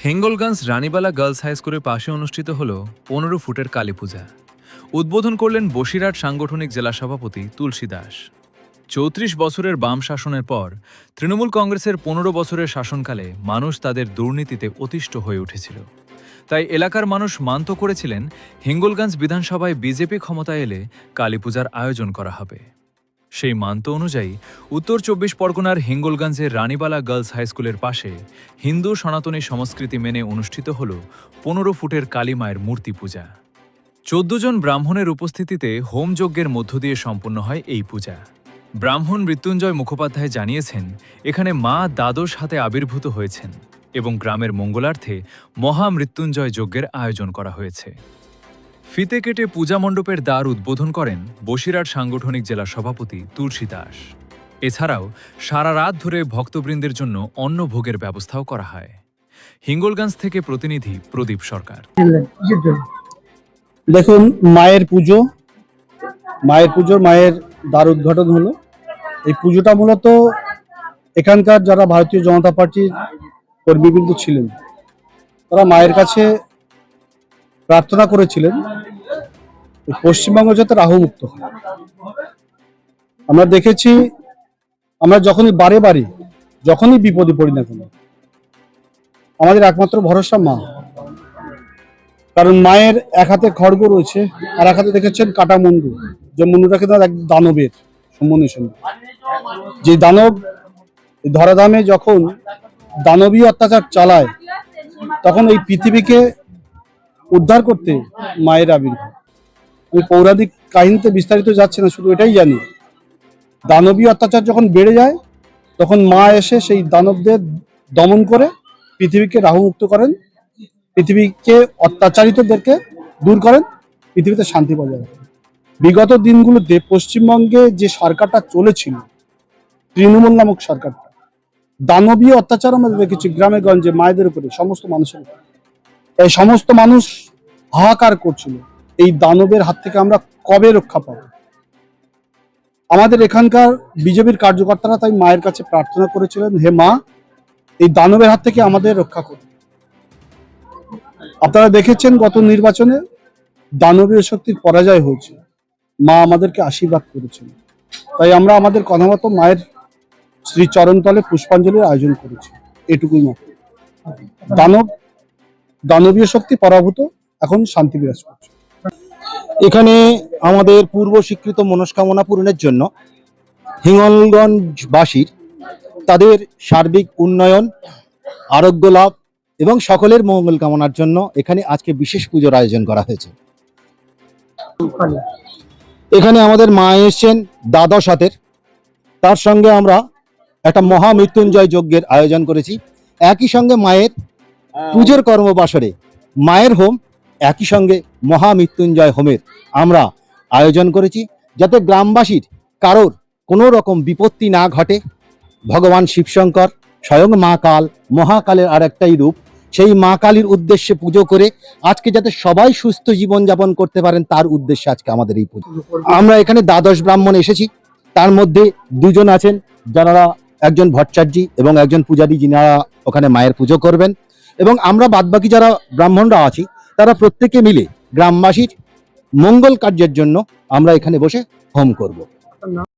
Hingalganj Ranibala girls high স্কুলের পাশে অনুষ্ঠিত হল 15 ফুটের কালী পূজা। উদ্বোধন করলেন বসিরহাট সাংগঠনিক জেলা সভাপতি তুলসী দাস। 34 বছরের বাম শাসনের পর তৃণমূল কংগ্রেসের 15 বছরের শাসনকালে মানুষ তাদের দুর্নীতিতে অতিষ্ঠ হয়ে উঠেছিল। তাই এলাকার মানুষ মানত করেছিলেন হিঙ্গলগঞ্জ বিধানসভায় বিজেপি ক্ষমতায় এলে কালী পূজার আয়োজন করা হবে। সেই মান্ত অনুযায়ী উত্তর 24 পরগনার হিঙ্গলগঞ্জের রানীবালা গার্লস হাই স্কুলের পাশে হিন্দু সনাতনী সংস্কৃতি মেনে অনুষ্ঠিত হল 15 ফুটের কালী মায়ের মূর্তি পূজা। 14 জন ব্রাহ্মণের উপস্থিতিতে হোমযজ্ঞের মধ্য দিয়ে সম্পন্ন হয় এই পূজা। ব্রাহ্মণ মৃত্যুঞ্জয় মুখোপাধ্যায় জানিয়েছেন, এখানে মা দ্বাদশ হাতে আবির্ভূত হয়েছেন এবং গ্রামের মঙ্গলার্থে মহামৃত্যুঞ্জয় যজ্ঞের আয়োজন করা হয়েছে। ফিতে কেটে পূজা মণ্ডপের দ্বার উদ্বোধন করেন বসিরহাট সাংগঠনিক জেলা সভাপতি তুলসী দাস। এছাড়াও সারা রাত ধরে ভক্তবৃন্দের জন্য অন্নভোগের ব্যবস্থাও করা হয়। হিঙ্গলগঞ্জ থেকে প্রতিনিধি প্রদীপ সরকার। দেখুন, মায়ের দ্বার উদ্ঘাটন হলো। এই পুজোটা মূলত এখানকার যারা ভারতীয় জনতা পার্টির কর্মীবৃন্দ ছিলেন, তারা মায়ের কাছে প্রার্থনা করেছিলেন পশ্চিমবঙ্গ যাতে রাহুমুক্ত হয়। আমরা দেখেছি, আমরা যখনই বারে যখনই বিপদে পড়ি না কেন, আমাদের একমাত্র ভরসা মা। কারণ মায়ের এক হাতে খড়গ রয়েছে, আর এক হাতে দেখেছেন কাটা মুন্ডু, যে মুন্ডুটা কিন্তু এক দানবের সম্বন্ধে। যে দানব ধরাধামে যখন দানবীয় অত্যাচার চালায়, তখন এই পৃথিবীকে উদ্ধার করতে মায়ের আবির্ভাব। আমি পৌরাণিক কাহিনীতে বিস্তারিত যাচ্ছে না, শুধু এটাই জানি, দানবীয় অত্যাচার যখন বেড়ে যায়, তখন মা এসে সেই দানবদের দমন করে পৃথিবীকে রাহুমুক্ত করেন, পৃথিবীকে অত্যাচারিতদেরকে দূর করেন, পৃথিবীতে শান্তি বজায় রাখেন। বিগত দিনগুলোতে পশ্চিমবঙ্গে যে সরকারটা চলেছিল, তৃণমূল নামক সরকারটা, দানবীয় অত্যাচার আমরা দেখেছি গ্রামে গঞ্জে মায়েদের উপরে, সমস্ত মানুষের উপরে। এই সমস্ত মানুষ হাহাকার করছিল, এই দানবের হাত থেকে আমরা কবে রক্ষা পাবো। আমাদের এখানকার বিজেপির কার্যকর্তারা তাই মায়ের কাছে প্রার্থনা করেছিলেন, হে মা, এই দানবের হাত থেকে আমাদের রক্ষা করুন। আপনারা দেখেছেন গত নির্বাচনে দানবীয় শক্তির পরাজয় হয়েছে, মা আমাদেরকে আশীর্বাদ করেছেন। তাই আমরা আমাদের কথা মতো মায়ের শ্রী চরণতলে পুষ্পাঞ্জলির আয়োজন করেছি। এটুকুই মাত্র। দানবীয় শক্তি পরাভূত, এখন শান্তি বিরাজ করছে। এখানে আমাদের পূর্ব স্বীকৃত মনস্কামনা পূরণের জন্য হিঙ্গলগঞ্জবাসীর তাদের সার্বিক উন্নয়ন, আরোগ্য লাভ এবং সকলের মঙ্গল কামনার জন্য এখানে আজকে বিশেষ পুজোর আয়োজন করা হয়েছে। এখানে আমাদের মা এসেছেন দ্বাদশ হাতের, তার সঙ্গে আমরা একটা মহামৃত্যুঞ্জয় যজ্ঞের আয়োজন করেছি। একই সঙ্গে মায়ের পুজোর কর্মবাসরে মায়ের হোম, একই সঙ্গে মহামৃত্যুঞ্জয় হোমের আমরা আয়োজন করেছি, যাতে গ্রামবাসীর কারোর কোনো রকম বিপত্তি না ঘটে। ভগবান শিবশঙ্কর স্বয়ং মা কাল, মহাকালের আর একটাই রূপ, সেই মা কালীর উদ্দেশ্যে পুজো করে আজকে যাতে সবাই সুস্থ জীবনযাপন করতে পারেন, তার উদ্দেশ্যে আজকে আমাদের এই পুজো। আমরা এখানে দ্বাদশ ব্রাহ্মণ এসেছি, তার মধ্যে দুজন আছেন যারা, একজন ভট্টাচার্যী এবং একজন পূজারী, যিনারা ওখানে মায়ের পুজো করবেন। এবং আমরা বাদবাকি যারা ব্রাহ্মণরা আছি, তারা প্রত্যেকে মিলে গ্রামবাসীর মঙ্গল কার্যের জন্য আমরা এখানে বসে হোম করব।